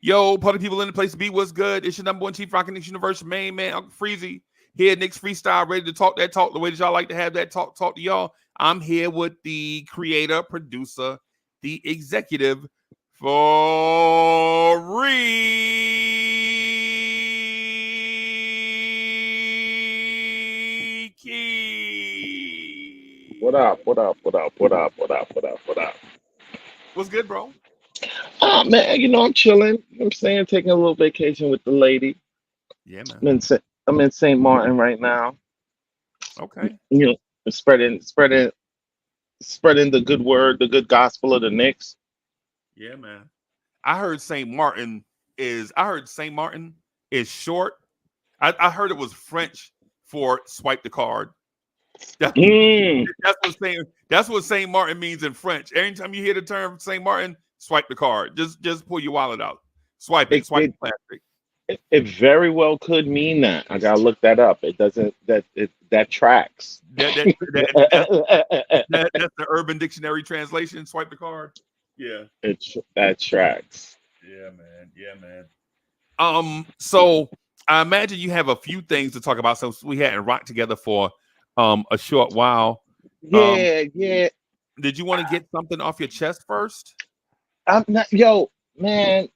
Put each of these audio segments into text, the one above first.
Yo, party people in the place to be. What's good? It's your number one chief rockin' Knicks Universe, main man, Uncle Freezy. Here at Knicks Freestyle, ready to talk that talk the way that y'all like to have that talk to y'all. I'm here with the creator, producer, the executive for Ricky. What up? What up? What up? What up? What up? What up? What up? What's good, bro? Man, I'm chilling. I'm saying taking a little vacation with the lady. Yeah, I'm man. in I'm in St. Martin right now. Okay. You know, spreading the good word, the good gospel of the Knicks. Yeah, man. I heard Saint Martin is short. I heard it was French for swipe the card. That- Mm, that's what Saint Martin means in French. Anytime you hear the term Saint Martin, swipe the card. Just pull your wallet out. Swipe it. it, Swipe it the plastic. it very well could mean that. I gotta look that up. It doesn't that tracks. That that, that that's that's the Urban Dictionary translation. Swipe the card. Yeah. That tracks. Yeah, man. Yeah, man. So I imagine you have a few things to talk about since we hadn't rocked together for a short while. Um, Yeah, yeah. did you want to get something off your chest first? I'm not, yo, man,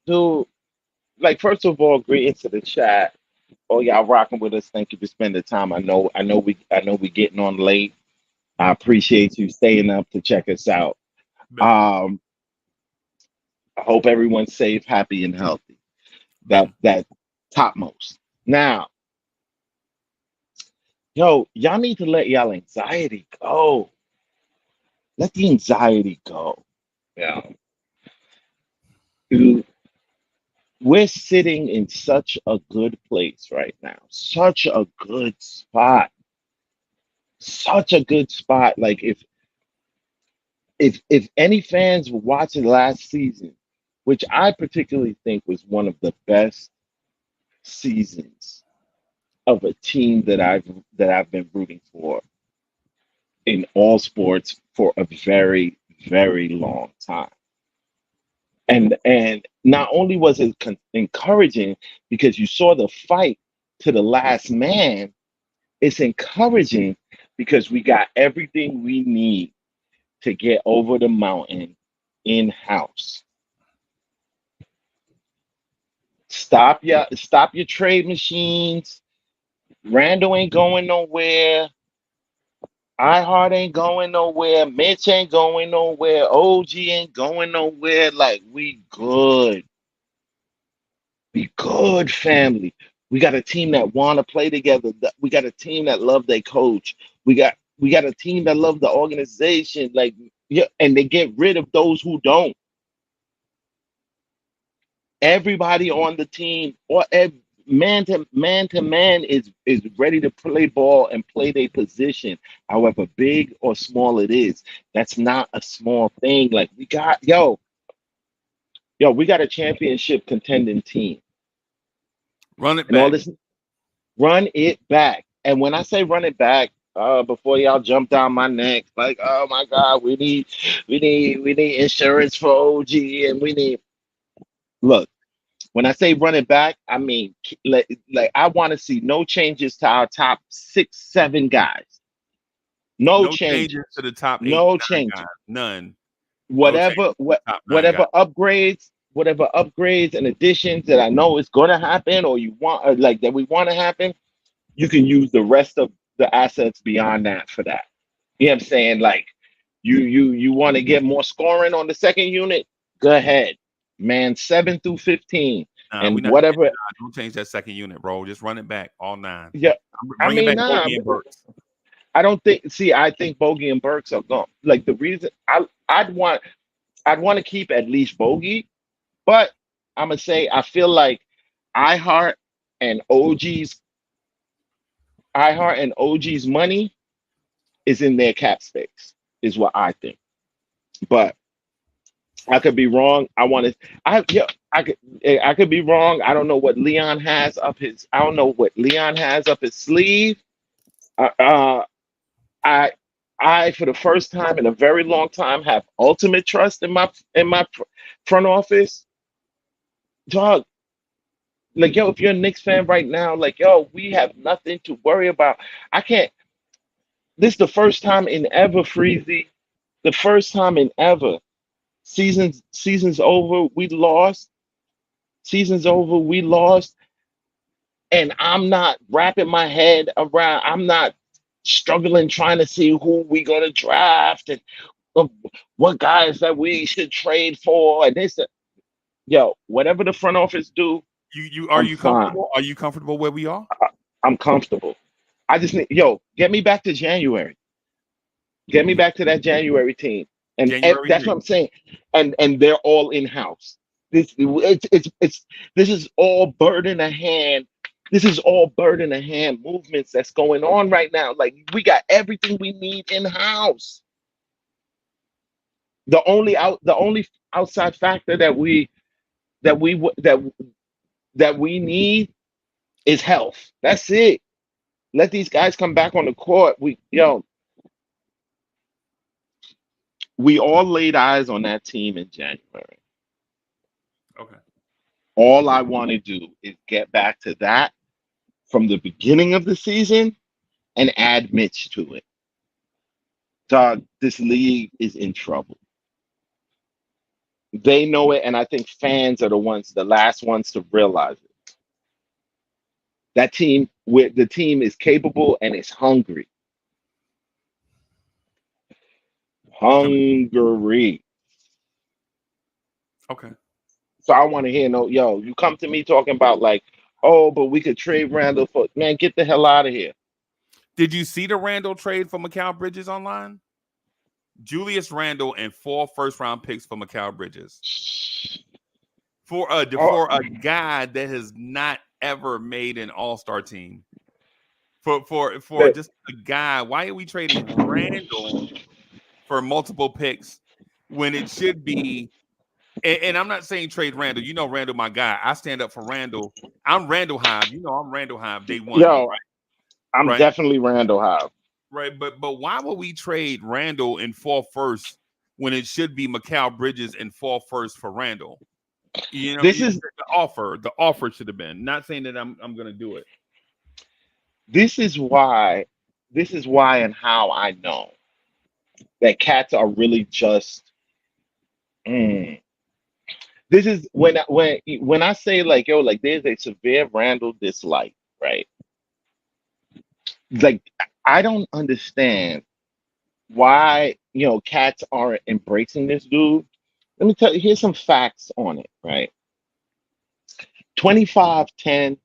dude. Like, first of all, greetings to the chat. Oh, y'all rocking with us. Thank you for spending time. I know we getting on late. I appreciate you staying up to check us out. Bet, Um, I hope everyone's safe, happy, and healthy. bet. That topmost. Now, yo, y'all need to let y'all anxiety go. Let the anxiety go. Yeah. Dude, we're sitting in such a good place right now. Such a good spot. Such a good spot. Like if any fans were watching last season, which I particularly think was one of the best seasons of a team that I've been rooting for in all sports for a very, very long time. And not only was it encouraging because you saw the fight to the last man, it's encouraging because we got everything we need to get over the mountain in house. Stop your trade machines. Randall ain't going nowhere. iHeart ain't going nowhere. Mitch ain't going nowhere. OG ain't going nowhere. Like we good. We good, family. We got a team that want to play together. We got a team that love their coach. We got a team that love the organization. Like yeah, and they get rid of those who don't. Everybody on the team or man to man is ready to play ball and play their position, however big or small it is. That's not a small thing. Like we got a championship contending team, Run it and all back. this run it back. And when I say run it back, before y'all jump down my neck, like, oh my God, we need insurance for OG, and we need look. When I say run it back, I mean like I want to see no changes to our top 6, 7 guys. No No changes changes. to the top eight, No nine changes. guys. None. No changes Whatever to the top nine guys. whatever upgrades and additions that I know is going to happen or you want or like that we want to happen, you can use the rest of the assets beyond that for that. You know what I'm saying? Like you want to get more scoring on the second unit? Go ahead. Man, 7 through 15 Nah, we and not. whatever. Don't change that second unit, bro. Just run it back all nine. Yeah, I Bringing mean, back nah, Bogey and Burks. I don't think. See, I think Bogey and Burks are gone. Like the reason I'd want to keep at least Bogey, but I'm gonna say I feel like iHeart and OG's iHeart and OG's money is in their cap space, is what I think. But I could be wrong. I could be wrong. I don't know what Leon has up his. I don't know what Leon has up his sleeve. Uh, uh, I I for the first time in a very long time have ultimate trust in my front office. dog. Like, yo, if you're a Knicks fan right now, like, yo, we have nothing to worry about. I can't. This is the first time in ever, Freezy. The first time in ever. Season's over. We lost. Season's over. We lost. And I'm not wrapping my head around. I'm not struggling trying to see who we gonna draft and uh, what guys that we should trade for. And this, yo, whatever the front office do, You are I'm you fine. comfortable? Are you comfortable where we are? I'm comfortable. I just need, yo, get me back to January. Get me back to that January team, and January that's what 3. I'm saying. And they're all in house. It's this is all bird in the hand. This is all bird in the hand movements that's going on right now. Like, we got everything we need in house. The only outside factor that we w- that we need is health. That's it. Let these guys come back on the court. We all laid eyes on that team in January. Okay. All I want to do is get back to that from the beginning of the season and add Mitch to it. Dog, this league is in trouble. They know it, and I think fans are the last ones to realize it. That team, with the team, is capable and is hungry. Hungry. Okay. So I want to hear no, yo, you come to me talking about like, oh, but we could trade Randall for, man, get the hell out of here. Did you see the Randall trade for Mikal Bridges online? Julius Randle and 4 first-round picks for Mikal Bridges Oh, for a guy that has not ever made an All-Star team. For but just a guy, why are we trading Randle for multiple picks when it should be? And I'm not saying trade Randle. You know Randle, my guy. I stand up for Randle. I'm Randle Hive. You know I'm Randle Hive day one. yo, I'm Right. definitely Randall Howe. Right, but why would we trade Randall and fall first when it should be Mikal Bridges and fall first for Randall? You know, This is the offer should have been. Not saying that I'm gonna do it. this is why this is why and how I know that cats are really just. mm. This is when I say like, yo, like, there's a severe Randall dislike, right? Like, I don't understand why, cats aren't embracing this dude. Let me tell you, here's some facts on it, right? 25, 10,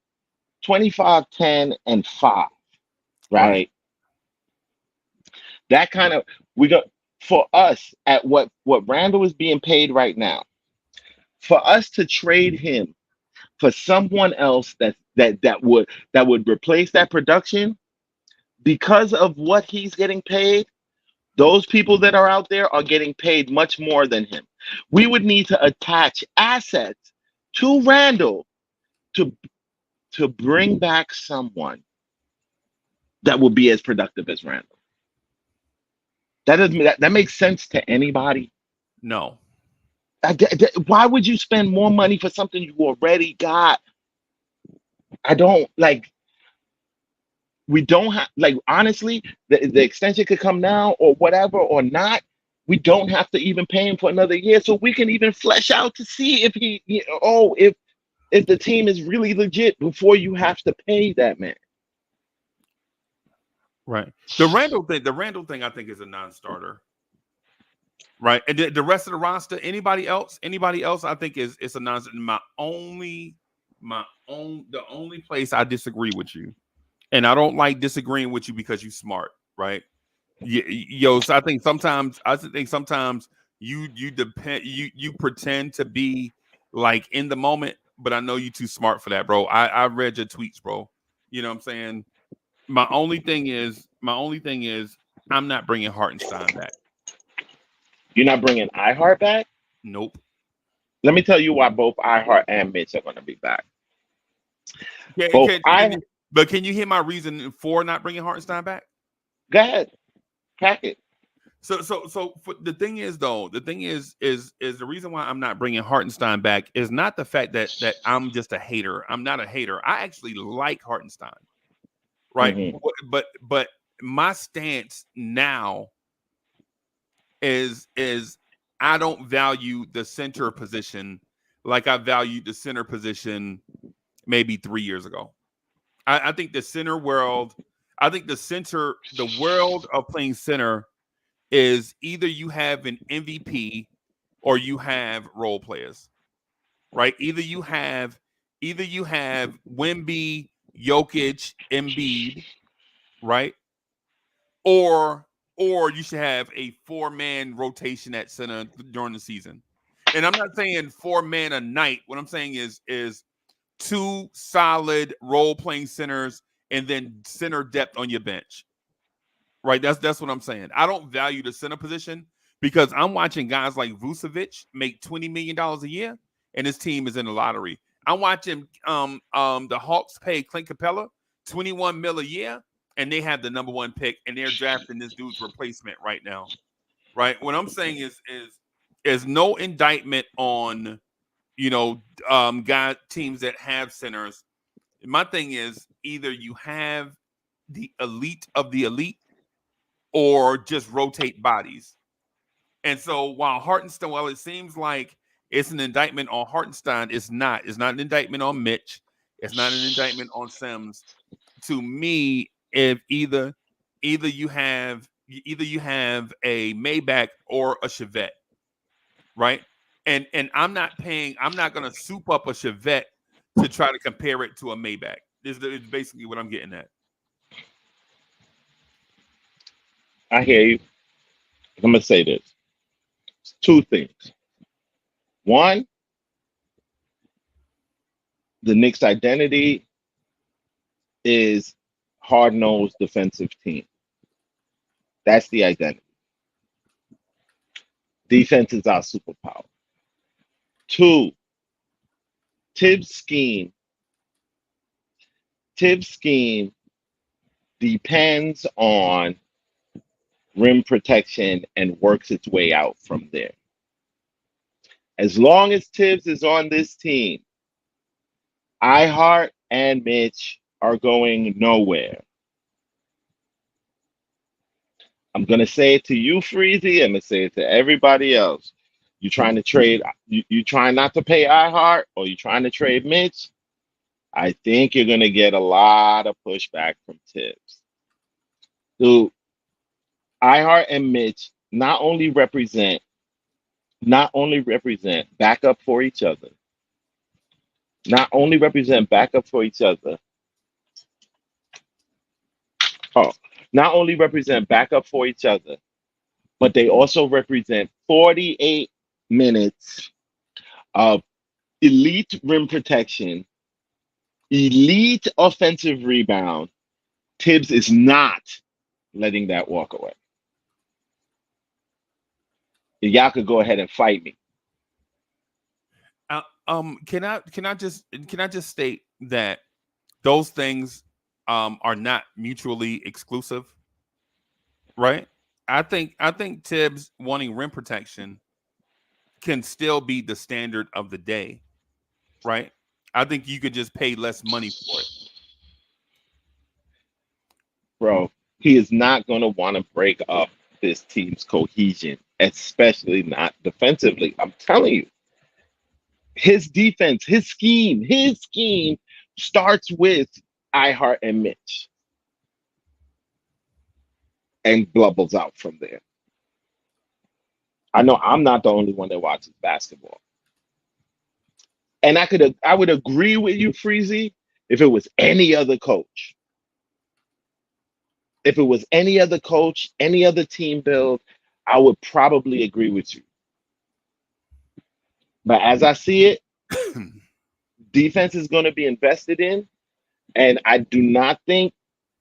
25, 10, and 5, Right. right? That kind of, we got, for us at what Randall is being paid right now, for us to trade him for someone else that would replace that production because of what he's getting paid. Those people that are out there are getting paid much more than him. We would need to attach assets to Randall to bring back someone that will be as productive as Randall. That makes sense to anybody. No. Why would you spend more money for something you already got? I don't like. We don't have, like, honestly, the extension could come now or whatever or not. We don't have to even pay him for another year, so we can even flesh out to see if if the team is really legit before you have to pay that man. Right. The Randall thing, I think, is a non-starter. Right. And the rest of the roster, anybody else, I think is a non-starter. The only place I disagree with you, and I don't like disagreeing with you because you're smart, right? So I think sometimes you depend you pretend to be like in the moment, but I know you too smart for that, bro. I read your tweets, bro. You know what I'm saying? My only thing is I'm not bringing Hartenstein back. You're not bringing iHeart back? Nope. Let me tell you why both iHeart and Mitch are going to be back. Can, Both can, can I you, but can you hear my reason for not bringing Hartenstein back? Go ahead, pack it. So the thing is though, the thing is the reason why I'm not bringing Hartenstein back is not the fact that I'm just a hater. I'm not a hater. I actually like Hartenstein, right? Mm-hmm. But my stance now is I don't value the center position like I valued the center position maybe 3 years ago. I think the center world, I think the world of playing center is either you have an MVP or you have role players, right? Either you have Wemby, Jokic, Embiid, right? Or or you should have a four-man rotation at center during the season. And I'm not saying four-man a night. What I'm saying is two solid role-playing centers and then center depth on your bench. Right. That's what I'm saying. I don't value the center position because I'm watching guys like Vucevic make $20 million a year and his team is in the lottery. I'm watching the Hawks pay Clint Capella 21 mil a year and they have the number one pick and they're drafting this dude's replacement right now. Right. What I'm saying is no indictment on guy teams that have centers. My thing is either you have the elite of the elite or just rotate bodies. And so while Hartenstein, well, it seems like it's an indictment on Hartenstein, it's not. It's not an indictment on Mitch. It's not an indictment on Sims. To me, if either you have a Maybach or a Chevette, right? And I'm not gonna soup up a Chevette to try to compare it to a Maybach. This is basically what I'm getting at. I hear you. I'm gonna say this. Two things. One, the Knicks' identity is hard-nosed defensive team. That's the identity. Defense is our superpower. Two, Tibbs' scheme. Tibbs' scheme depends on rim protection and works its way out from there. As long as Tibbs is on this team, iHeart and Mitch are going nowhere. I'm going to say it to you, Freezy. I'm going to say it to everybody else. You trying to trade, you trying not to pay iHeart or you trying to trade Mitch? I think you're going to get a lot of pushback from Tibbs. Dude, iHeart and Mitch not only represent backup for each other, oh, not only represent backup for each other, but they also represent 48 minutes of elite rim protection, elite offensive rebound. Tibbs is not letting that walk away. Y'all could go ahead and fight me. Can I just state that those things are not mutually exclusive, right? I think Tibbs wanting rim protection can still be the standard of the day, right? I think you could just pay less money for it. Bro, he is not going to want to break up this team's cohesion, especially not defensively. I'm telling you, his defense, his scheme starts with iHeart and Mitch and bubbles out from there. I know I'm not the only one that watches basketball. And I would agree with you, Freezy, if it was any other coach. If it was any other coach, any other team build, I would probably agree with you. But as I see it, defense is going to be invested in, and I do not think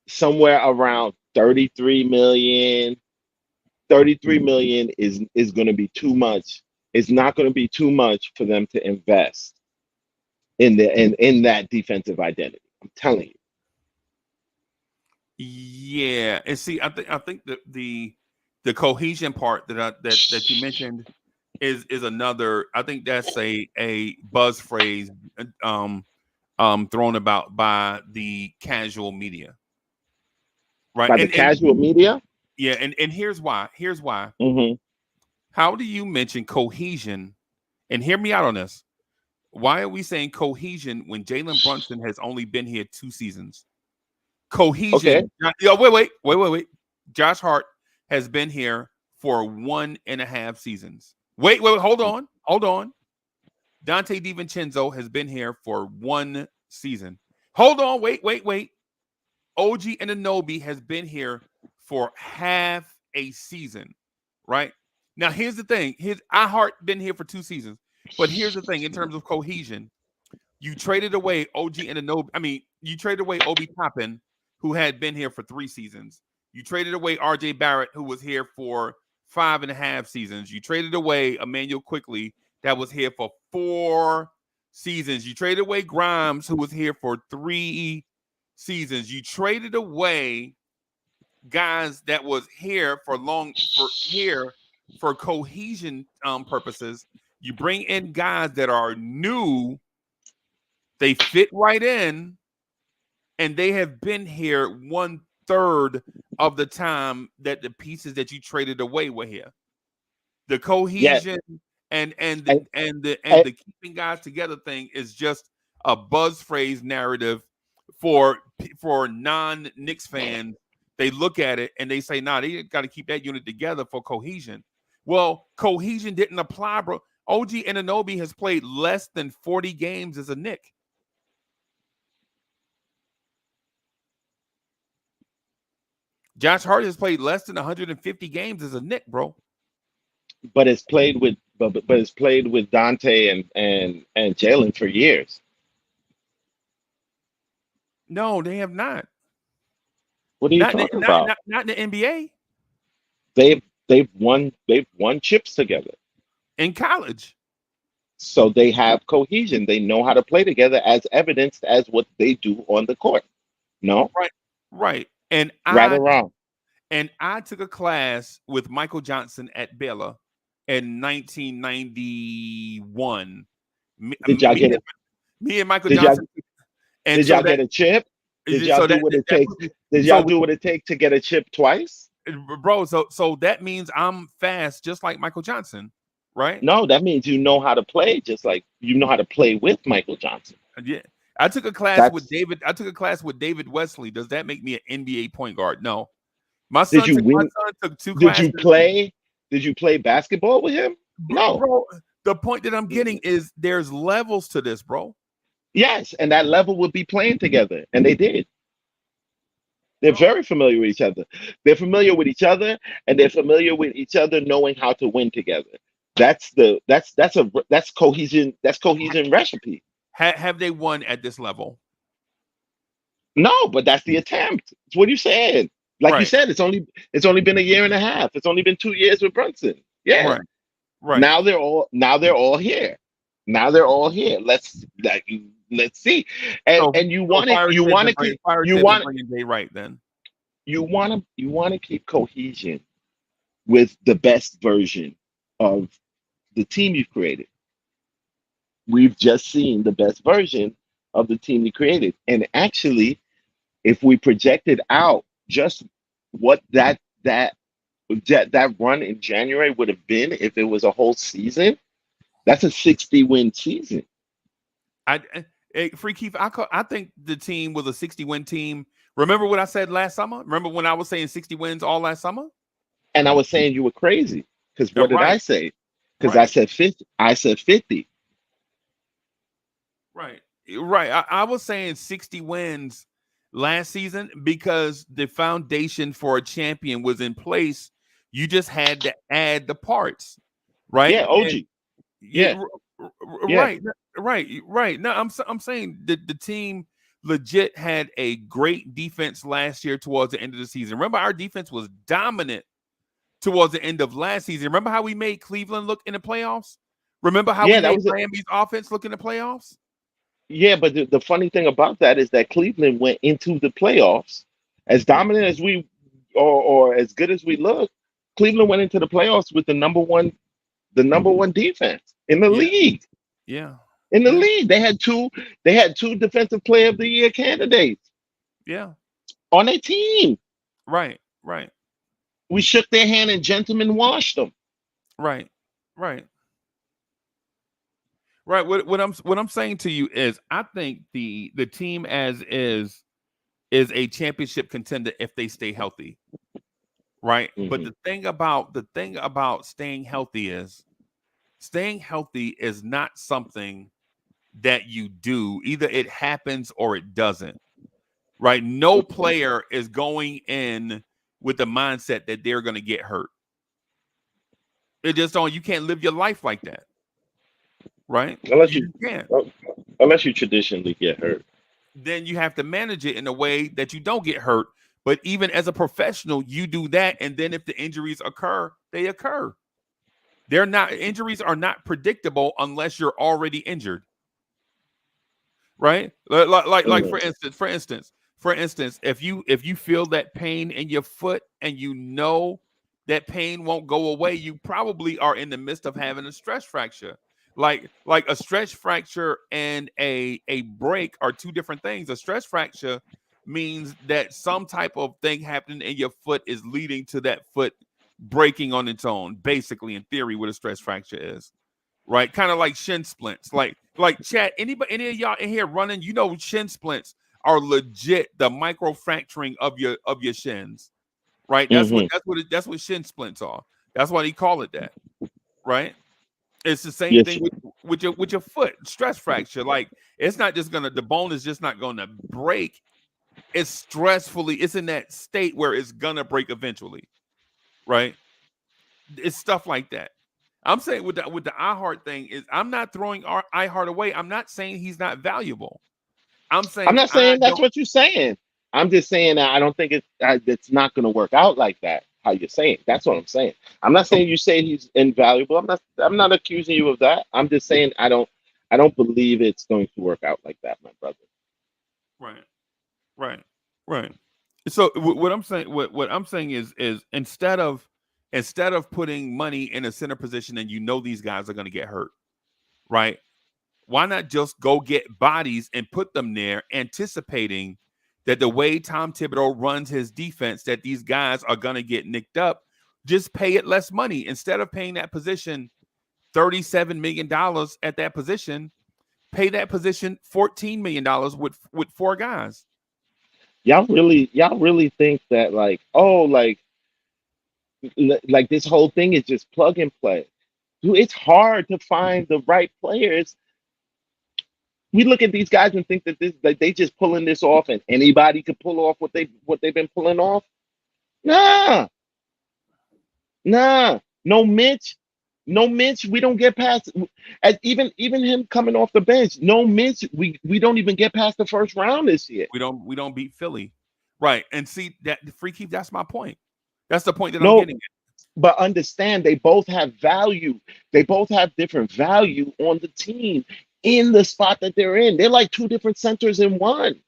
somewhere around 33 million is going to be too much. It's not going to be too much for them to invest in that defensive identity. I'm telling you. Yeah, and see, I think that the the cohesion part that you mentioned is another. I think that's a buzz phrase um thrown about by the casual media, right? By the And casual media. yeah, and here's why. Here's why. Hmm. How do you mention cohesion? And hear me out on this. Why are we saying cohesion when Jalen Brunson has only been here 2 seasons? Okay. Cohesion. Yo, wait. Josh Hart has been here for 1.5 seasons. Wait, hold on. Dante DiVincenzo has been here for 1 season. Hold on, wait. OG Anunoby has been here for half a season, right? Now, here's the thing. Hart been here for 2 seasons, but here's the thing. In terms of cohesion, you traded away OG Anunoby. I mean, you traded away Obi Toppin, who had been here for 3 seasons. You traded away RJ Barrett, who was here for 5.5 seasons. You traded away Emmanuel Quickly, that was here for 4 seasons. You traded away Grimes, who was here for 3 seasons. You traded away guys that was here for cohesion purposes. You bring in guys that are new, they fit right in, and they have been here 1/3 of the time that the pieces that you traded away were here. The Yes. cohesion and And, the keeping guys together thing is just a buzz phrase narrative for non-Knicks fans. They look at it and they say, "Nah, they got to keep that unit together for cohesion." Well, cohesion didn't apply, bro. OG Anunoby has played less than 40 games as a Knick. Josh Hart has played less than 150 games as a Knick, bro. but it's played with but it's played with Dante and Jalen for years. No, they have not. What are you talking about? Not in the NBA. They've won chips together. In college. So they have cohesion. They know how to play together as evidenced as what they do on the court. No? Right. Right. Right or wrong? And I took a class with Michael Johnson at Baylor in 1991. Me, Did y'all me, get it? me and Michael Did y'all Johnson. And did so y'all get a chip? Did y'all so do that what it that takes? Did so y'all do what it takes to get a chip twice? bro, so that means I'm fast just like Michael Johnson, right? No, that means you know how to play, just like you know how to play with Michael Johnson. Yeah. I took a class with That's David. I took a class with David Wesley. Does that make me an NBA point guard? No. My did son you win? took 2 Did classes. you play? Did you play basketball with him? No. Bro, the point that I'm getting is there's levels to this, bro. Yes, and that level would be playing together, and they did. They're Bro, very familiar with each other. They're familiar with each other, and they're familiar with each other knowing how to win together. That's cohesion. That's cohesion recipe. have they won at this level? No, but that's the attempt. It's what you said. Like you Right, said, it's only been a year and a half. It's only been 2 years with Brunson. Yeah. right, right. Now they're all here. Now they're all here. Let's see. And So and you so want to you want to keep Fire you said they're want bringing Jay Wright then. you want to keep cohesion with the best version of the team you've created. We've just seen the best version of the team you created. And actually, if we projected out just what that run in January would have been if it was a whole season, that's a 60-win season. Free Keith, I think the team was a 60-win team. Remember what I said last summer? Remember when I was saying 60 wins all last summer? And I was saying you were crazy because what did Right, I say? Because I right, said 50. I said 50. right, right. I was saying 60 wins last season because the foundation for a champion was in place. You just had to add the parts, right? Yeah, OG. Yeah, Yeah, yeah. right. No, I'm saying that the team legit had a great defense last year towards the end of the season. Remember, our defense was dominant towards the end of last season. Remember how we made Cleveland look in the playoffs? Remember how we Yeah, that made was Miami's offense look in the playoffs? yeah, but the funny thing about that is that Cleveland went into the playoffs as dominant as we or as good as we look. Cleveland went into the playoffs with the number one defense in the Yeah, league. yeah, In the yeah, league, they had two defensive player of the year candidates yeah. on their team. Right, right, We shook their hand and gentlemen washed them. right, right, right. What I'm saying to you is, I think the team as is a championship contender if they stay healthy. Right. But Hmm. the thing about staying healthy is not something that you do. Either it happens or it doesn't. Right. No player is going in with the mindset that they're going to get hurt. It just don't. You can't live your life like that. Right. Unless You you, just can't. uh, unless you traditionally get hurt. Then you have to manage it in a way that you don't get hurt. But even as a professional, you do that, and then if the injuries occur, they occur. They're not Injuries are not predictable unless you're already injured, right? Like Mhm. for instance, if you feel that pain in your foot and you know that pain won't go away, you probably are in the midst of having a stress fracture. Like a stress fracture and a break are two different things. A stress fracture means that some type of thing happening in your foot is leading to that foot breaking on its own. Basically, in theory, what a stress fracture is, right? Kind of like shin splints. Like chat. Any of y'all in here running, shin splints are legit the micro fracturing of your shins, right? Mhm. That's what shin splints are. That's why they call it that, right? It's the same Yes. thing with your foot stress fracture. Like it's not just gonna the bone is just not gonna break. It's in that state where it's gonna break eventually, right? It's stuff like that. I'm saying with the iHeart thing is I'm not throwing iHeart away. I'm not saying he's not valuable. I'm I'm saying not I saying that's don't. what you're saying. I'm just saying that I don't think it's not going to work out like that. How you're saying? That's what I'm saying. I'm not saying you say he's invaluable. I'm not accusing you of that. I'm just saying I don't believe it's going to work out like that, my brother. Right, right, right. So what I'm saying is instead of putting money in a center position and these guys are going to get hurt, right? Why not just go get bodies and put them there, anticipating that the way Tom Thibodeau runs his defense, that these guys are going to get nicked up? Just pay it less money. Instead of paying that position $37 million at that position, pay that position $14 million with four guys. Y'all really think that like, oh, like this whole thing is just plug and play. Dude, it's hard to find the right players. We look at these guys and think that this that they just pulling this off and anybody could pull off what they've been pulling off. Nah, nah. No Mitch. We don't get past as even him coming off the bench. No Mitch. We don't even get past the first round this year. We don't beat Philly, right? And see that free keep. That's my point. That's the point that I'm No, getting at. but understand they both have value. They both have different value on the team in the spot that they're in. They're like two different centers in one.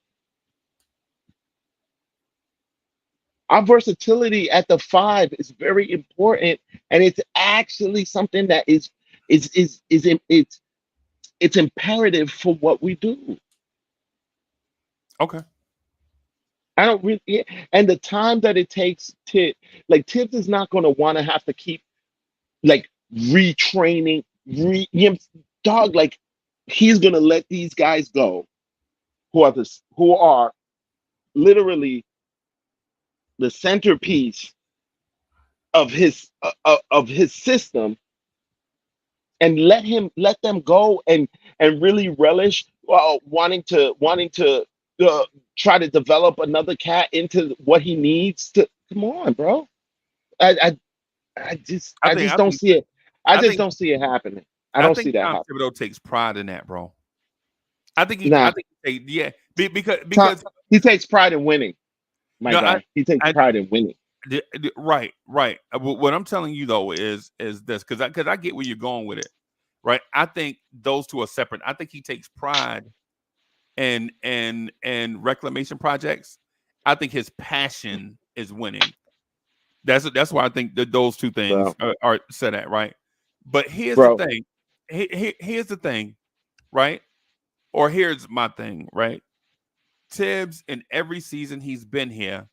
Our versatility at the five is very important, and it's actually something that it's imperative for what we do. Okay. I don't really, yeah. And the time that it takes to like Tibbs is not going to want to have to keep like retraining, dog. Like he's going to let these guys go who are literally the centerpiece of his system, and let them go and really relish wanting to uh, try to develop another cat into what he needs to. Come on, bro. I I I think just I don't think see it. I I just think don't see it happening. I I don't see think that Tom happening. Thibodeau takes pride in that, bro. I think he. I Nah, think yeah. Because Tom, because he takes pride in winning, my no, guy. He takes I pride in winning. right, right. What I'm telling you though is this, because I get where you're going with it, right? I think those two are separate. I think he takes pride in reclamation projects. I think his passion is winning. That's why I think that those two things Bro, are set at, right. But here's the bro, thing. Here's the thing, right? Or here's my thing, right? Tibbs, in every season he's been here,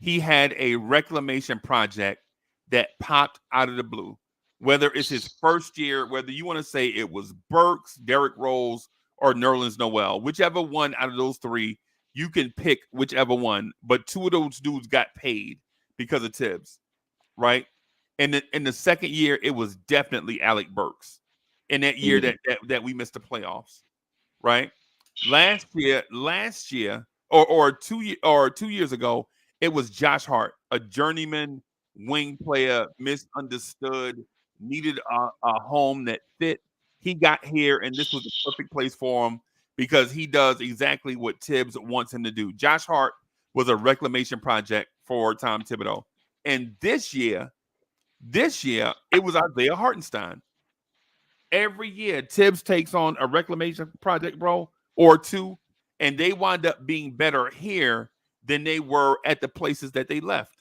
he had a reclamation project that popped out of the blue. Whether it's his first year, whether you want to say it was Burks, Derrick Rose, or Nerlens Noel, whichever one out of those three, you can pick whichever one. But two of those dudes got paid because of Tibbs, right? And in the second year, it was definitely Alec Burks. In that year mm, that we missed the playoffs, right? Last year, or 2 years ago, it was Josh Hart, a journeyman wing player, misunderstood, needed a home that fit. He got here, and this was the perfect place for him because he does exactly what Tibbs wants him to do. Josh Hart was a reclamation project for Tom Thibodeau, and this year it was Isaiah Hartenstein. Every year, Tibbs takes on a reclamation project, bro, or two, and they wind up being better here than they were at the places that they left.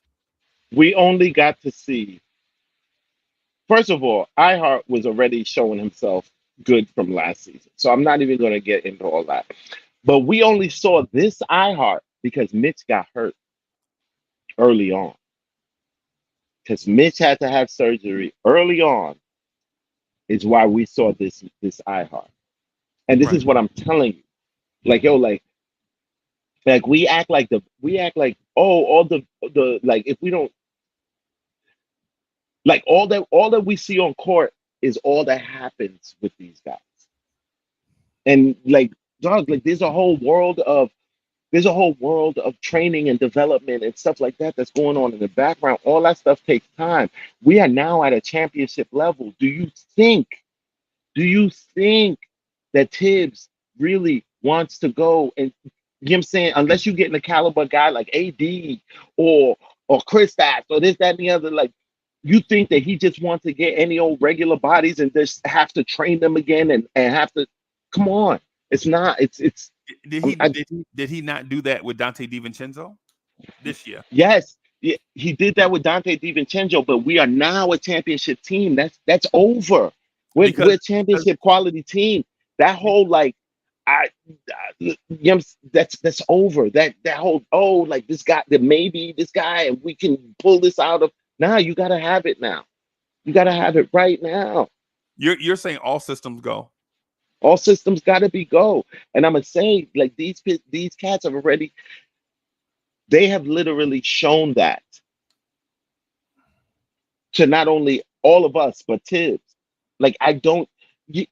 we only got to see. First of all, iHeart was already showing himself good from last season, so I'm not even going to get into all that. But we only saw this iHeart because Mitch got hurt early on. Because Mitch had to have surgery early on, is why we saw this iHeart. And this Right. is what I'm telling you. Like, yo, like we act like, oh, all the like, if we don't, like, all that we see on court is all that happens with these guys. And like, dog, like, there's a whole world of training and development and stuff like that that's going on in the background. All that stuff takes time. We are now at a championship level. Do you think that Tibbs really wants to go, and you know what I'm saying, unless you get in a caliber guy like AD or Chris or this, that, and the other, like, you think that he just wants to get any old regular bodies and just have to train them again and have to, come on. It's not, it's Did I'm- he I, did he not do that with Dante DiVincenzo this year? yes, he did that with Dante DiVincenzo, but we are now a championship team. That's over. We're Because a because championship quality team. That whole, like, that's over. That whole, oh, like, this guy, that maybe this guy and we can pull this out of. Now you gotta have it now. You gotta have it right now. you're saying all systems go. All systems gotta be go. And I'm gonna say, like, these cats have already. They have literally shown that to not only all of us but Tibbs. Like, I don't. You,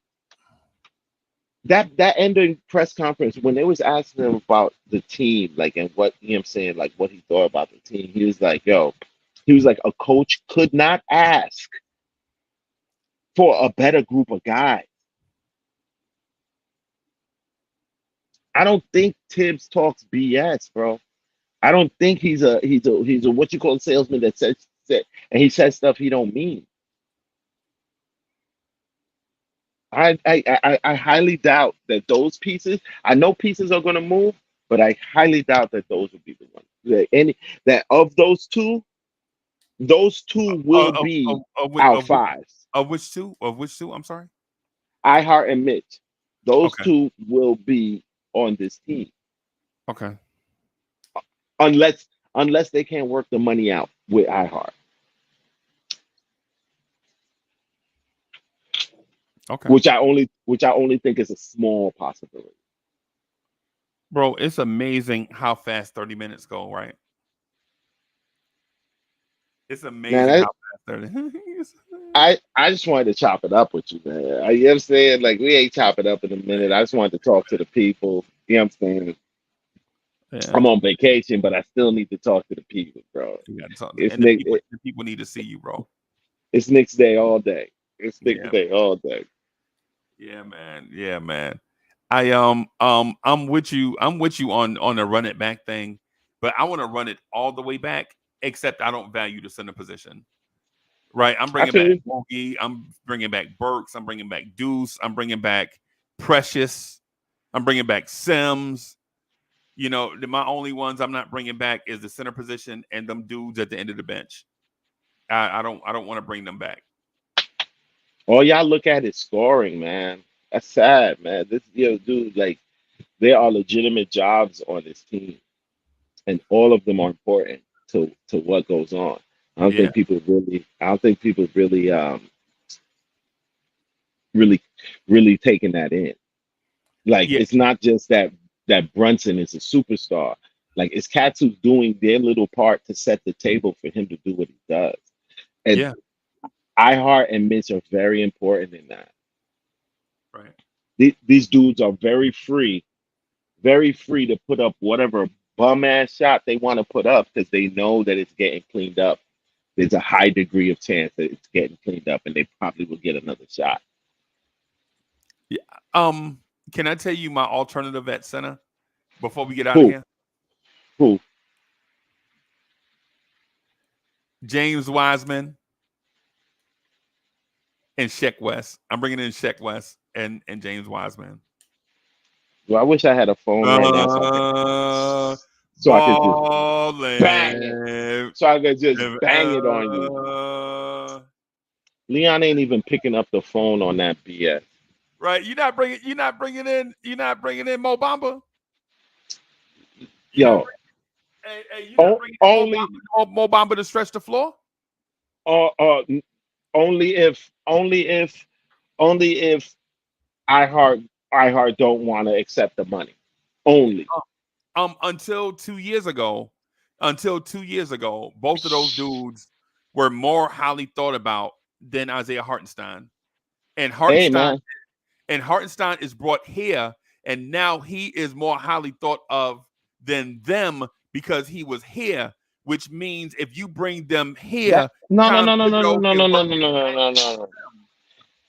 that ending press conference, when they was asking him about the team, like, and what, you know what I'm saying, like, what he thought about the team, he was like, yo, he was like, a coach could not ask for a better group of guys. I don't think Tibbs talks BS, bro. I don't think he's a what you call salesman that says, and he says stuff he don't mean. I highly doubt that those pieces. I know pieces are going to move, but I highly doubt that those will be the ones. That of those two will be our fives. Of which two? Of which two? I'm sorry. iHeart and Mitch. Those Okay. two will be on this team Okay. unless they can't work the money out with iHeart, Okay. which I only think is a small possibility. Bro, it's amazing how fast 30 minutes go, right? It's Man, amazing how fast 30. I just wanted to chop it up with you, man. You know what I'm saying? Like, we ain't chop it up in a minute. I just wanted to talk to the people. You know what I'm saying? Yeah. I'm on vacation, but I still need to talk to the people, bro. You got to talk. It's And the Nick. people need to see you, bro. It's Nick's day all day. It's Nick's Yeah. day all day. Yeah, man. Yeah, man. I'm with you. I'm with you on the run it back thing, but I want to run it all the way back. Except I don't value the center position. Right? I'm I bringing feel back you. Boogie. I'm bringing back Burks. I'm bringing back Deuce. I'm bringing back Precious. I'm bringing back Sims. You know, my only ones I'm not bringing back is the center position and them dudes at the end of the bench. I don't want to bring them back. All y'all look at is scoring, man. That's sad, man. This dude, like there are legitimate jobs on this team, and all of them are important to what goes on. Yeah, I don't think people really really really taking that in. Like yeah, it's not just that Brunson is a superstar. Like it's cats who's doing their little part to set the table for him to do what he does. And yeah. iHeart and Mitch are very important in that. Right. These dudes are very free to put up whatever bum ass shot they want to put up because they know that it's getting cleaned up. There's a high degree of chance that it's getting cleaned up, and they probably will get another shot. Yeah. Can I tell you my alternative at center before we get out of Who? here? Who? James Wiseman and Sheck West. I'm bringing in Sheck West and James Wiseman. Well, I wish I had a phone right now so I could just bang it. Balling. So I could just bang it on you. Leon ain't even picking up the phone on that BS. Right. You're not bringing in Mo Bamba. Yo, You're not bringing in only Mo Bamba to stretch the floor. uh, uh, only if iHeart don't want to accept the money. Only. Until 2 years ago, both of those dudes were more highly thought about than Isaiah Hartenstein. And Hey Hartenstein man, is brought here, and now he is more highly thought of than them because he was here, which means if you bring them here, no no Tom no no no no Thibodeau no can no no work. no no no no.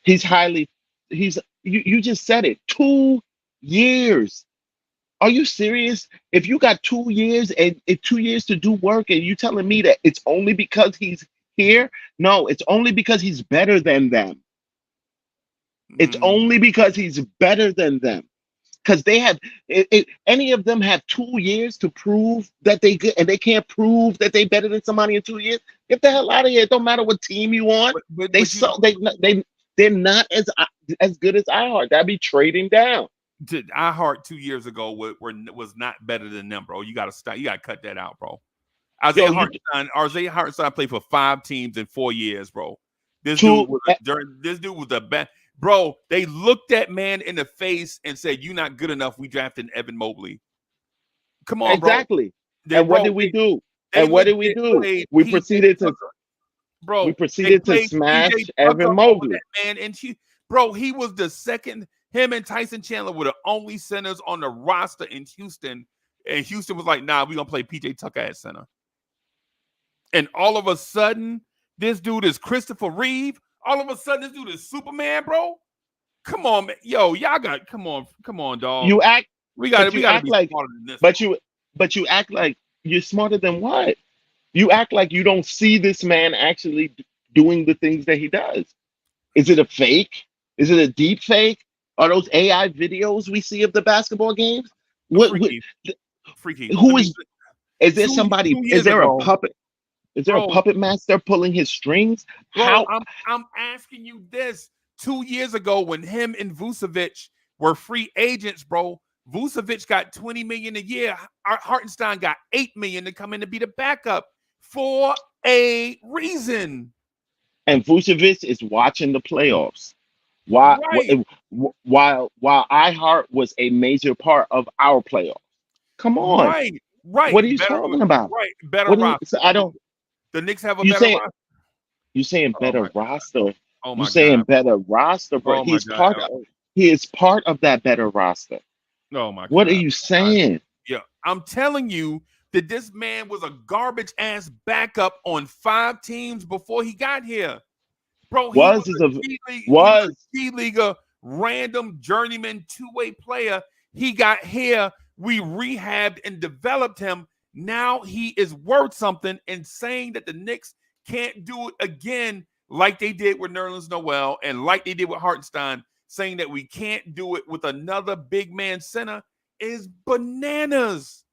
He's highly he's you just said it. 2 years. Are you serious? If you got 2 years and 2 years to do work, and you telling me that it's only because he's here? No, it's only because he's better than them. It's Mm, only because he's better than them. Because they have any of them have 2 years to prove that they good, and they can't prove that they better than somebody in 2 years. Get the hell out of here! It don't matter what team you on. They but you so know, they're not as good as iHeart. That'd be trading down. iHeart 2 years ago was not better than them, bro. You got to stop. You got to cut that out, bro. Isaiah Yo, you Hartenstein played for 5 teams in 4 years, bro. This two dude was the best. Bro, they looked that man in the face and said, "You're not good enough. We drafted Evan Mobley." Come on, bro. exactly. And what did we do? And what did we Legit do? played We PJ proceeded to Tucker. we Bro, they proceeded to played PJ smash Tucker Evan over Mobley. that man. And bro, he was the second. Him and Tyson Chandler were the only centers on the roster in Houston. And Houston was like, nah, we're going to play PJ Tucker at center. And all of a sudden, this dude is Christopher Reeve. All of a sudden, this dude is Superman, bro. Come on, man. Yo, y'all got come on, dog. You act, We but got you to act be like, smarter than this, but bro. you act like you're smarter than what? You act like you don't see this man actually doing the things that he does. Is it a fake? Is it a deep fake? Are those AI videos we see of the basketball games? What Freaky, freaky. Let who me is there two somebody? two Is years there a ago, puppet? Is there a bro. puppet master pulling his strings? Bro, How I'm asking you this. 2 years ago, when him and Vucevic were free agents, bro, Vucevic got $20 million a year. Hartenstein got $8 million to come in to be the backup for a reason. and Vucevic is watching the playoffs. While Right, while iHeart was a major part of our playoffs. Come on. right. What are you talking about? Better What do you roster. so I don't The Knicks have a you better say roster. you saying Oh better my, roster. oh You my saying God. better roster, bro. Oh my God. He is part of that better roster. Oh my What are God. you saying? Yeah, I'm telling you that this man was a garbage ass backup on 5 teams before he got here. Bro, he was Was is a a G League, he was was a G Leaguer, random journeyman two-way player. He got here, we rehabbed and developed him. Now he is worth something, and saying that the Knicks can't do it again like they did with Nerlens Noel and like they did with Hartenstein, saying that we can't do it with another big man center. is bananas.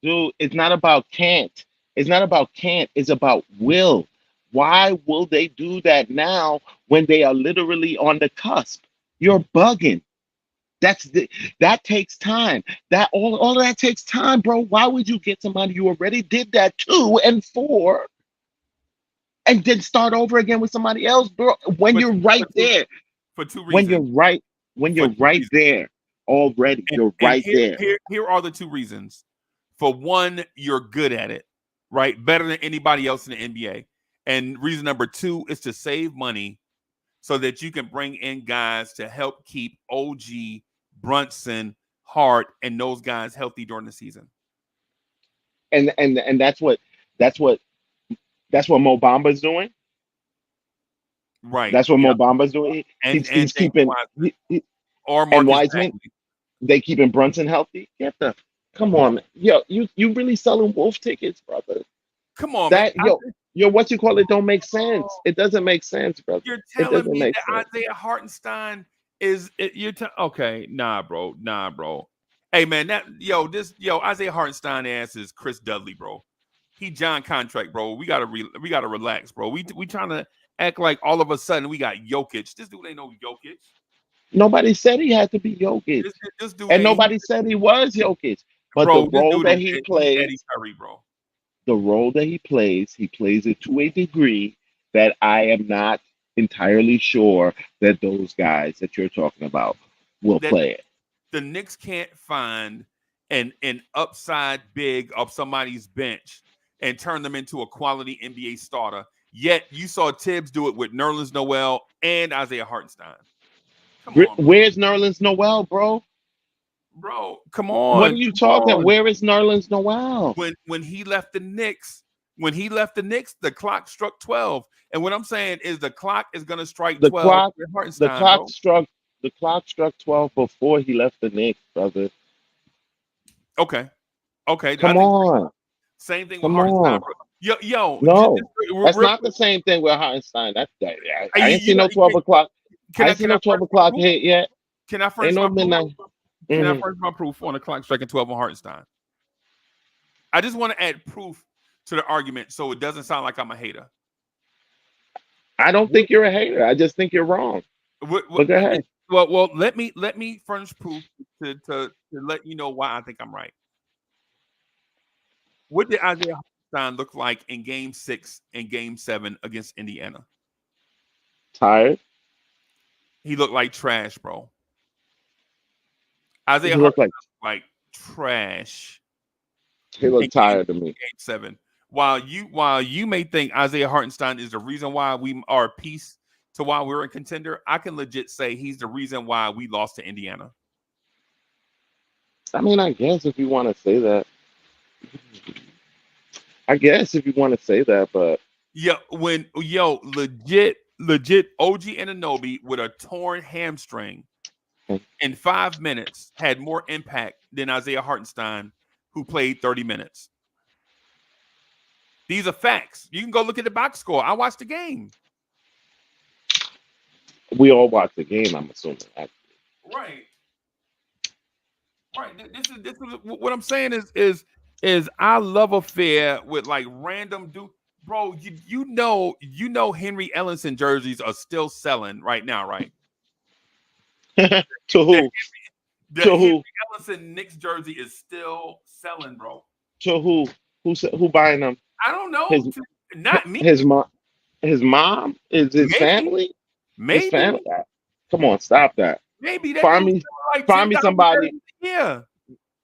Dude, it's not about can't. It's not about can't. It's about will. Why will they do that now when they are literally on the cusp? You're bugging. That takes time. All of that takes time, bro. Why would you get somebody you already did that 2 and 4 and then start over again with somebody else, bro? When For, you're right for two, there, for two when you're reasons. right, when For you're two right reasons. there already, you're And right there. here are the two reasons. For one, you're good at it, right? Better than anybody else in the NBA. And reason number two is to save money so that you can bring in guys to help keep OG, Brunson, Hart, and those guys healthy during the season. And that's what that's what Mo Bamba's doing. Right. That's what Mo Yep. Bamba's doing. And He's James keeping Wiseman or and Marcus Wiseman. Bagley. They keeping Brunson healthy. Come on, man. Yo, you really selling wolf tickets, brother? Come on, man. That yo, what you call it don't make sense. It doesn't make sense, brother. You're It telling doesn't me make that sense. Isaiah Hartenstein okay? Nah, bro. Hey, man, Isaiah Hartenstein ass is Chris Dudley, bro. He John contract, bro. We gotta relax, bro. We trying to act like all of a sudden we got Jokic. This dude ain't no Jokic. Nobody said he had to be Jokic, This dude and ain't, nobody said he was Jokic. But the bro. This role dude that he he's Eddie plays, Curry, bro. the role that he plays it to a degree that I am not entirely sure that those guys that you're talking about will That play it. the Knicks can't find an upside big of somebody's bench and turn them into a quality NBA starter. Yet you saw Tibbs do it with Nerlens Noel and Isaiah Hartenstein. Come on, Where's Nerlens Noel, bro? bro. Come What are on, you come talking? on. Where is Nerlens Noel? When he left the Knicks, the clock struck 12. And what I'm saying is the clock is gonna strike The 12 clock, with the Hartenstein, clock bro. struck, the clock struck 12 before he left the Knicks, brother. Okay. I Come think on, same thing with come Hartenstein, on. bro. Yo, No, that's real not quick. the same thing with Hartenstein. I ain't You seen know, no 12 o'clock. I ain't seen can I no twelve furnish my o'clock proof? hit yet. Can I Ain't furnish no my proof? midnight. Can I Mhm. furnish my proof on the clock striking 12 on Hartenstein? I just want to add proof to the argument so it doesn't sound like I'm a hater. I don't What, think you're a hater. I just think you're wrong. what, But go ahead. well, let me furnish proof to let you know why I think I'm right. What did Isaiah Hartenstein look like in Game 6 and Game 7 against Indiana? Tired. He looked like trash, bro. Isaiah He looked Hartenstein like looked like trash he in looked tired to me. Game 7. While you may think Isaiah Hartenstein is the reason why we are a piece to why we're a contender, I can legit say he's the reason why we lost to Indiana. I mean, I guess if you want to say that, I guess if you want to say that, but Yeah, legit OG Anunoby with a torn hamstring in 5 minutes had more impact than Isaiah Hartenstein, who played 30 minutes. These are facts. You can go look at the box score. I watched the game. we all watched the game. I'm assuming. Right. Right. This is what I'm saying is I love affair with like random dude. Bro, you know Henry Ellenson jerseys are still selling right now, right? To The, who? the To Henry who? Ellenson Knicks jersey is still selling, bro. To who? Who buying them? I don't know. His Not me. his mom. His mom is his Maybe. family. His Maybe. family. Come on, stop that. Maybe that Find dude's me, selling like find me 10,000 somebody. jerseys a year.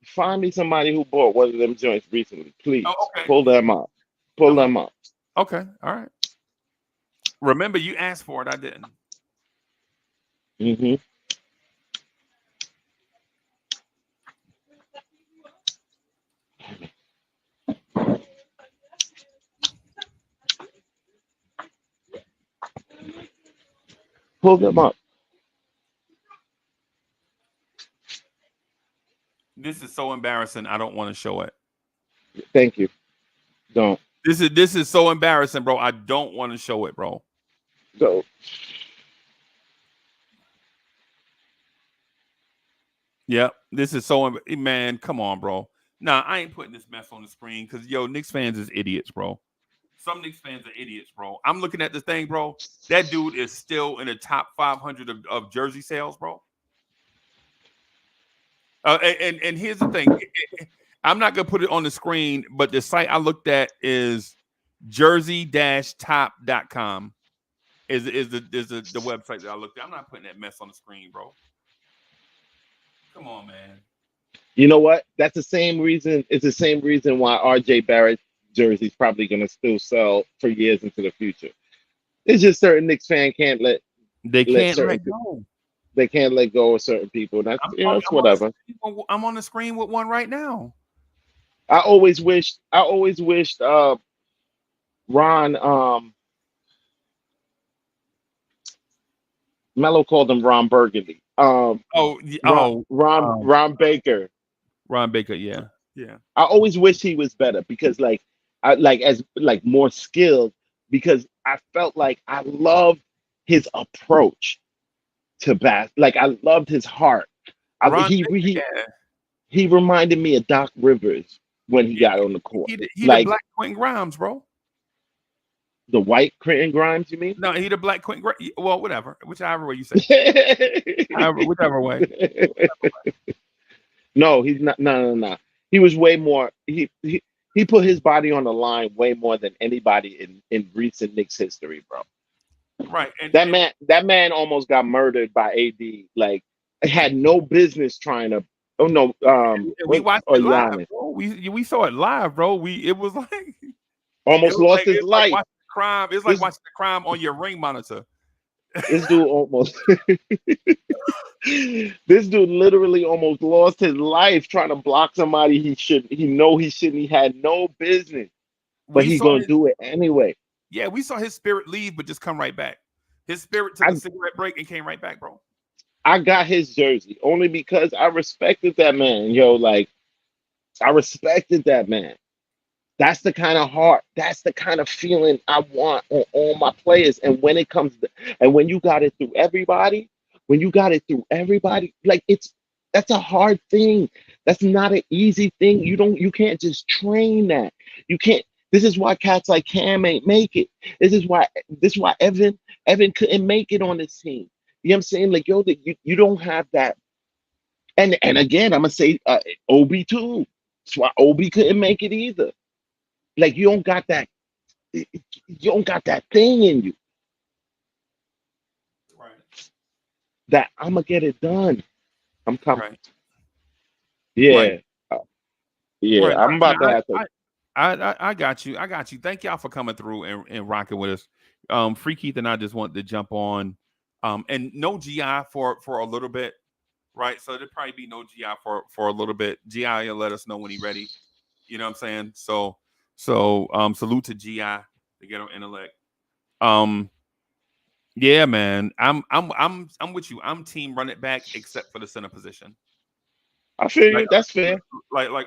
Find me somebody who bought one of them joints recently, please. Oh, okay. Pull them up. Pull them up. Okay. All right. Remember, you asked for it. I didn't. Mm-hmm. Pull them up. This is so embarrassing. I don't want to show it. Thank you. Don't. This is so embarrassing, bro. I don't want to show it, bro. Go. Yep. This is so man. Come on, bro. Nah, I ain't putting this mess on the screen because Knicks fans is idiots, bro. Some Knicks fans are idiots, bro. I'm looking at the thing, bro. That dude is still in the top 500 of jersey sales, bro. And here's the thing. I'm not gonna put it on the screen, but the site I looked at is jersey-top.com is the website that I looked at. I'm not putting that mess on the screen, bro. Come on, man. You know what? That's the same reason. It's the same reason why R.J. Barrett jersey's probably gonna still sell for years into the future. It's just certain Knicks fan can't They let can't certain let go. they can't let go of certain people. That's it's whatever. I'm on the screen with one right now. I always wished Ron Mello called him Ron Burgundy. Ron Baker. Ron Baker, yeah. Yeah. I always wish he was better because I like as like more skilled because I felt like I loved his approach to bat. Like I loved his heart. Ron Baker, yeah. He reminded me of Doc Rivers when he got on the court. He like the black Quentin Grimes, bro. the white Quentin Grimes, you mean? No, he the black Quentin Grimes. Well, whatever. Whichever way you say. Whichever way. No, he's not. No. He was way more. He put his body on the line way more than anybody in recent Knicks history, bro. Right. That man almost got murdered by AD. Like, had no business trying to. Oh no. We watched it live, bro. We saw it live, bro. It was like almost lost his life. Like crime. It's like watching the crime on your ring monitor. This dude almost. This dude literally almost lost his life trying to block somebody he shouldn't. He had no business, but he's gonna do it anyway. Yeah, we saw his spirit leave, but just come right back. His spirit took a cigarette break and came right back, bro. I got his jersey only because I respected that man, yo. Like, I respected that man. That's the kind of heart, that's the kind of feeling I want on all my players. And when it comes to, and when you got it through everybody, like that's a hard thing. That's not an easy thing. You can't just train that. You can't. This is why cats like Cam ain't make it. This is why Evan couldn't make it on this team. You know what I'm saying? Like, yo, you don't have that. And again, I'm gonna say Obi too. That's why Obi couldn't make it either. Like, you don't got that thing in you. Right. That I'm gonna get it done. I'm coming. Right. Yeah. Right. Yeah. Right. I'm about to have to. I got you. Thank y'all for coming through and rocking with us. Free Keith and I just wanted to jump on. And no GI for a little bit. Right. So there'll probably be no GI for a little bit. GI will let us know when he's ready. You know what I'm saying? So salute to GI to get on intellect. Yeah, man. I'm with you. I'm team run it back except for the center position. I feel you. That's fair. Like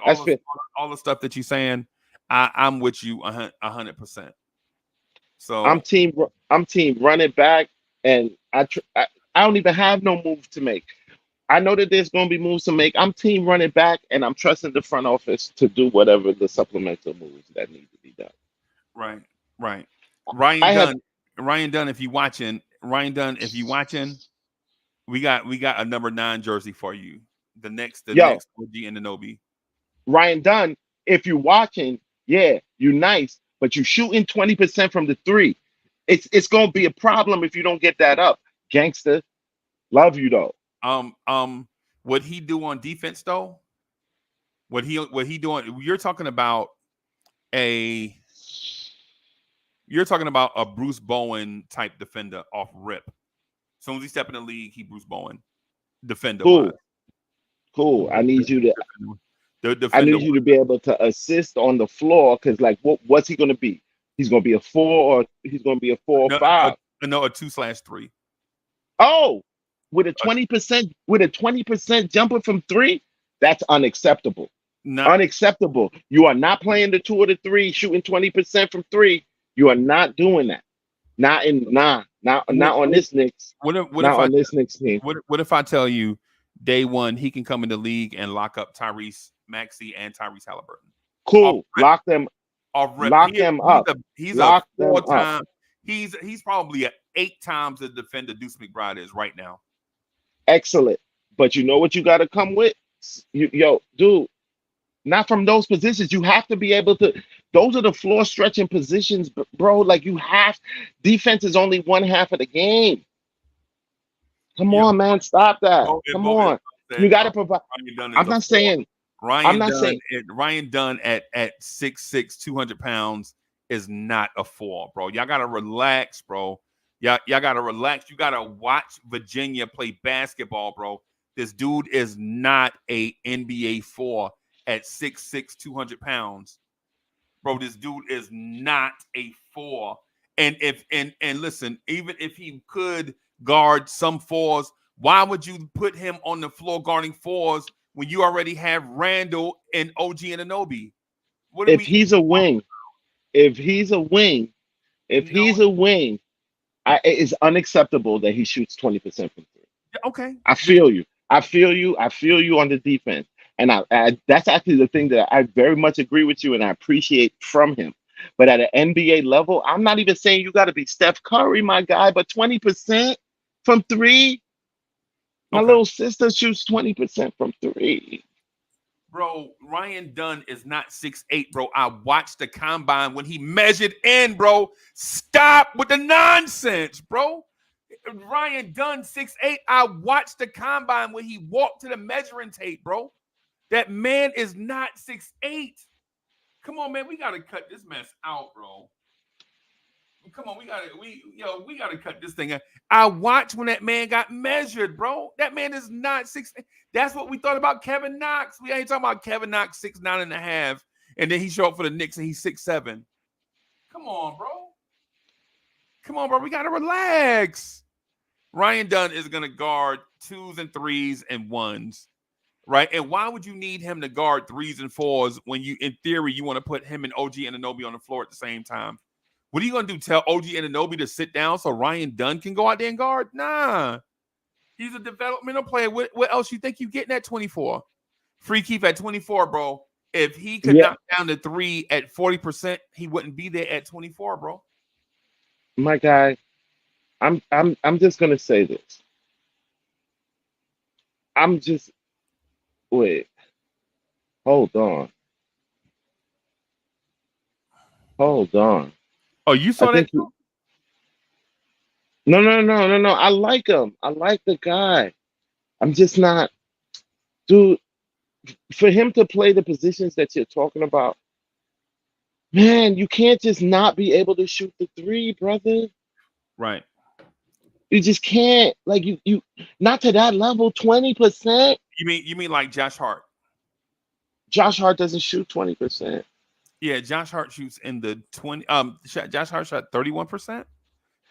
all the stuff that you're saying, I'm with you 100%. So I'm team run it back, and I don't even have no move to make. I know that there's going to be moves to make. I'm team run it back, and I'm trusting the front office to do whatever the supplemental moves that need to be done. Right. Ryan Dunn, if you watching, we got a number 9 jersey for you. The next OG and the Nobi. Ryan Dunn, if you're watching, yeah, you're nice, but you shooting 20% from the 3. It's gonna be a problem if you don't get that up. Gangster, love you though. What he do on defense though? What he doing? You're talking about a Bruce Bowen type defender off rip. As soon as he step in the league, he Bruce Bowen defender. Cool. I need you to be able to assist on the floor because, like, what's he going to be? He's going to be a 4 or he's going to be a 4 or 5. No, a 2/3. Oh, with a 20% jumper from 3, that's unacceptable. Unacceptable. You are not playing the 2 or the 3, shooting 20% from 3. You are not doing that. Not on this Knicks. What if I tell you day one, he can come in the league and lock up Tyrese Maxey and Tyrese Halliburton. Cool. Lock them. Lock them up. He's Lock a them up. 4-time. He's probably 8 times the defender Deuce McBride is right now. Excellent. But you know what you got to come with? Yo, dude, not from those positions. You have to be able to. Those are the floor stretching positions, bro. Like defense is only one half of the game. Come on, man. Stop that. Come on. You got to provide. I'm not saying. Ryan Dunn at 6'6", 200 pounds is not a 4, bro. Y'all got to relax, bro. Y'all got to relax. You got to watch Virginia play basketball, bro. This dude is not a NBA 4 at 6'6", 200 pounds. Bro, this dude is not a 4. And listen, even if he could guard some 4s, why would you put him on the floor guarding 4s when you already have Randall and OG Anunoby? If he's a wing, it is unacceptable that he shoots 20% from 3. Okay. I feel you on the defense. And I that's actually the thing that I very much agree with you and I appreciate from him. But at an NBA level, I'm not even saying you got to be Steph Curry, my guy, but 20% from 3. My little sister shoots 20% from 3. Bro, Ryan Dunn is not 6'8", bro. I watched the combine when he measured in, bro. Stop with the nonsense, bro. Ryan Dunn, 6'8". I watched the combine when he walked to the measuring tape, bro. That man is not 6'8". Come on, man. We gotta cut this mess out, bro. Come on, we gotta cut this thing out. I watched when that man got measured, bro. That man is not 6'8". That's what we thought about Kevin Knox. We ain't talking about Kevin Knox 6'9.5", and then he showed up for the Knicks and he's 6'7". Come on, bro. We gotta relax. Ryan Dunn is gonna guard 2s and 3s and 1s, right? And why would you need him to guard 3s and 4s when you, in theory, you want to put him and OG Anunoby on the floor at the same time? What are you gonna do? Tell OG Anunoby to sit down so Ryan Dunn can go out there and guard? Nah. He's a developmental player. What else you think you getting at 24? Free Keith at 24, bro. If he could knock down the 3 at 40%, he wouldn't be there at 24, bro. My guy, I'm just gonna say this. Wait. Hold on. Oh, you saw that too? No. I like him. I like the guy. I'm just not, dude. For him to play the positions that you're talking about, man, you can't just not be able to shoot the 3, brother. Right. You just can't. Like you not to that level. 20%. You mean like Josh Hart? Josh Hart doesn't shoot 20%. Yeah, Josh Hart shoots in the 20. Josh Hart shot 31%,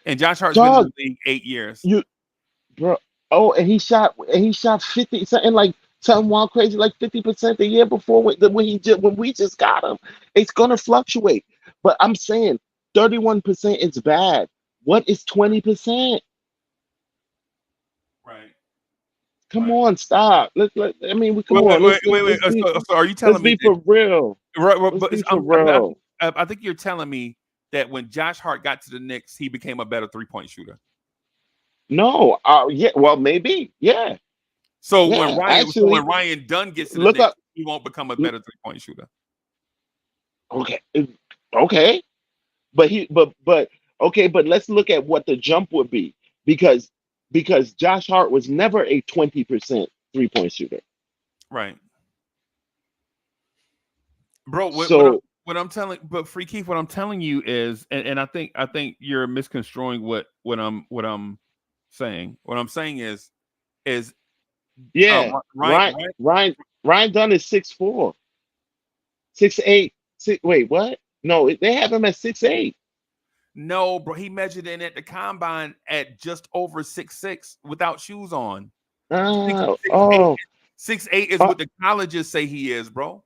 and Josh Hart's been in the league 8 years. Bro. Oh, and he shot 50 something, like something wild crazy like 50% the year before when we just got him. It's gonna fluctuate, but I'm saying 31% is bad. What is 20%? Right. Come on, stop. Wait. So are you telling me? Let's be for real. Right, but I think you're telling me that when Josh Hart got to the Knicks, he became a better 3-point shooter. No, yeah, well, maybe, yeah. So when Ryan Dunn gets to the Knicks, he won't become a better 3-point shooter. Okay, but let's look at what the jump would be because Josh Hart was never a 20% 3-point shooter. Right. Bro, what I'm telling you is, and I think you're misconstruing what I'm saying. What I'm saying is Ryan Dunn is 6'4", 6'8". Wait, what? No, they have him at 6'8". No, bro, he measured in at the combine at just over 6'6" without shoes on. 6'8" is what the colleges say he is, bro.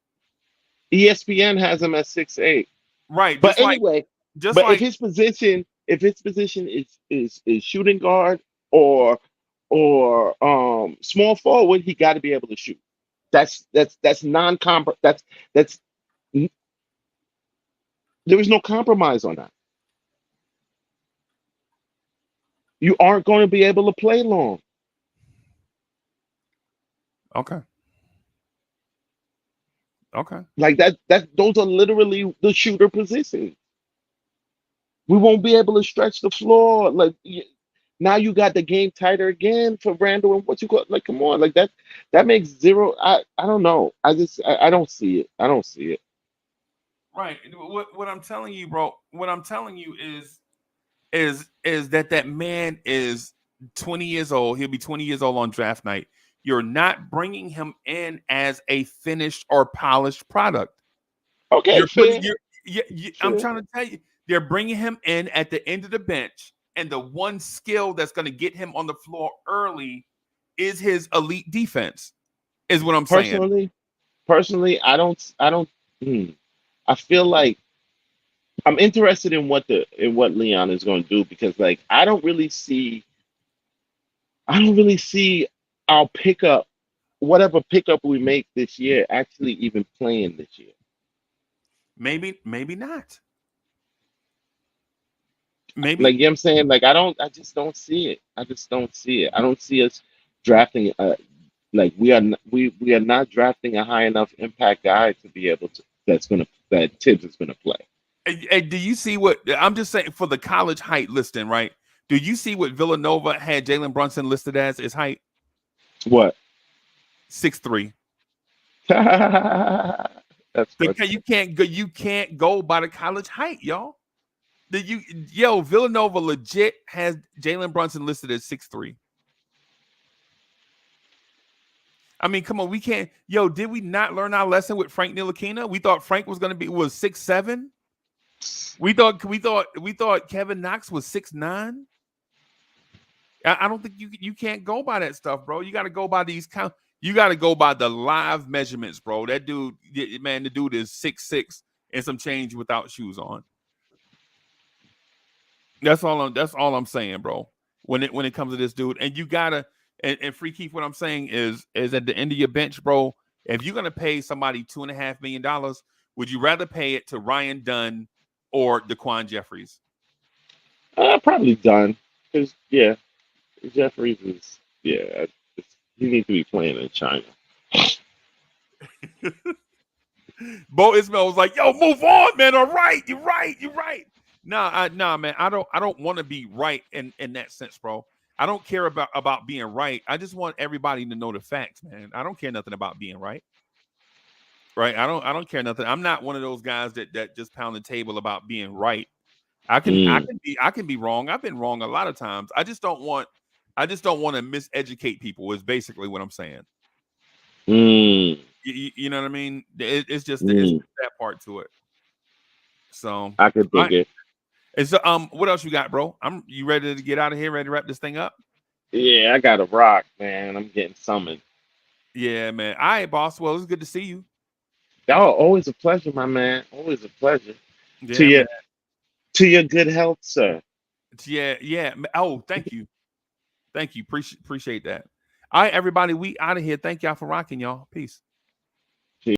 ESPN has him at 6'8". Right. But anyway, if his position is shooting guard or or small forward, he got to be able to shoot. That's non-comp. That's there is no compromise on that. You aren't going to be able to play long. Okay. Okay. Like that. Those are literally the shooter positions. We won't be able to stretch the floor. Now you got the game tighter again for Randall and what you got. Like, come on, like that. That makes zero. I don't know. I don't see it. I don't see it. Right. What I'm telling you, bro. What I'm telling you is that man is 20 years old. He'll be 20 years old on draft night. You're not bringing him in as a finished or polished product. Okay, You're putting fair, I'm fair. trying to tell you, they're bringing him in at the end of the bench, and the one skill that's going to get him on the floor early is his elite defense. Is what I'm saying. Personally, I don't. Hmm. I feel like I'm interested in what Leon is going to do because like I don't really see our pickup whatever pickup we make this year actually even playing this year. Maybe not. Maybe Like you know what I'm saying? Like I just don't see it. I just don't see it. I don't see us drafting like we are not drafting a high enough impact guy to be able to that Tibbs is gonna play. Do you see what I'm just saying for the college height listing, right? Do you see what Villanova had Jalen Brunson listed as his height? What? 6'3". That's funny. Because you can't go by the college height, y'all. Villanova legit has Jalen Brunson listed as 6'3". I mean, come on, we can't. Did we not learn our lesson with Frank Ntilikina? We thought Frank was 6'7". We thought Kevin Knox was 6'9". I don't think you can't go by that stuff, bro. You got to go by these count. You got to go by the live measurements, bro. That dude, man, the dude is 6'6" and some change without shoes on. That's all I'm saying, bro. When it comes to this dude, and you gotta and Free Keith, what I'm saying is at the end of your bench, bro. If you're gonna pay somebody $2.5 million, would you rather pay it to Ryan Dunn or Daquan Jeffries? Probably done. Because yeah, Jeffries is he needs to be playing in China. Bo Ismail was like, "Yo, move on, man. All right, you're right, you're right." Nah, man. I don't want to be right in that sense, bro. I don't care about being right. I just want everybody to know the facts, man. I don't care nothing about being right. Right? I don't care nothing. I'm not one of those guys that just pound the table about being right. I can I Mm, can be I can be wrong. I've been wrong a lot of times. I just don't want to miseducate people. Is basically what I'm saying. mm, You know what I mean? It's just mm. that part to it. So, all I could dig right. it. And so, what else you got, bro? You ready to get out of here? Ready to wrap this thing up? Yeah, I got to rock, man. I'm getting summoned. Yeah, man. All right, boss. Well, it's good to see you. Oh, always a pleasure, my man. Always a pleasure. To Yeah, your man. to your good health, sir. Yeah. Oh, thank you. Thank you. Appreciate that. All right, everybody. We out of here. Thank y'all for rocking, y'all. Peace.